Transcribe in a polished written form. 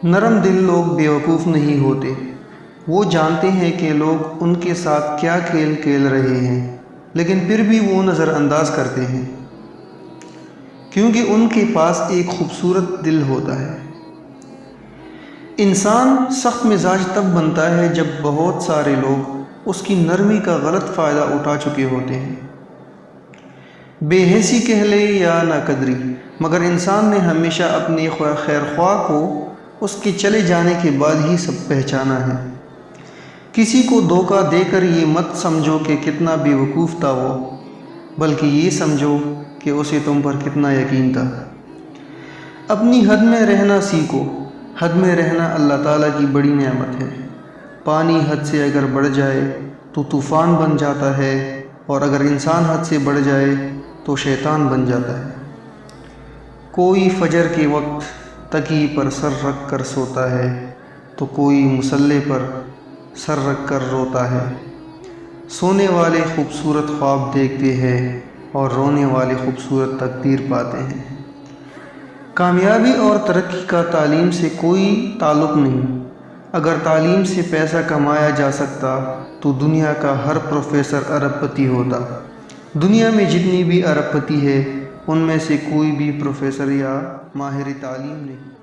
نرم دل لوگ بیوقوف نہیں ہوتے، وہ جانتے ہیں کہ لوگ ان کے ساتھ کیا کھیل کھیل رہے ہیں، لیکن پھر بھی وہ نظر انداز کرتے ہیں کیونکہ ان کے پاس ایک خوبصورت دل ہوتا ہے۔ انسان سخت مزاج تب بنتا ہے جب بہت سارے لوگ اس کی نرمی کا غلط فائدہ اٹھا چکے ہوتے ہیں۔ بے حسی کہہ لے یا ناقدری، مگر انسان نے ہمیشہ اپنے خیر خواہ کو اس کے چلے جانے کے بعد ہی سب پہچانا ہے۔ کسی کو دھوکہ دے کر یہ مت سمجھو کہ کتنا بے وقوف تھا وہ، بلکہ یہ سمجھو کہ اسے تم پر کتنا یقین تھا۔ اپنی حد میں رہنا سیکھو۔ حد میں رہنا اللہ تعالیٰ کی بڑی نعمت ہے۔ پانی حد سے اگر بڑھ جائے تو طوفان بن جاتا ہے، اور اگر انسان حد سے بڑھ جائے تو شیطان بن جاتا ہے۔ کوئی فجر کے وقت تکیے پر سر رکھ کر سوتا ہے تو کوئی مصلے پر سر رکھ کر روتا ہے۔ سونے والے خوبصورت خواب دیکھتے ہیں اور رونے والے خوبصورت تقدیر پاتے ہیں۔ کامیابی اور ترقی کا تعلیم سے کوئی تعلق نہیں۔ اگر تعلیم سے پیسہ کمایا جا سکتا تو دنیا کا ہر پروفیسر ارب پتی ہوتا۔ دنیا میں جتنی بھی ارب پتی ہے ان میں سے کوئی بھی پروفیسر یا ماہر تعلیم نہیں۔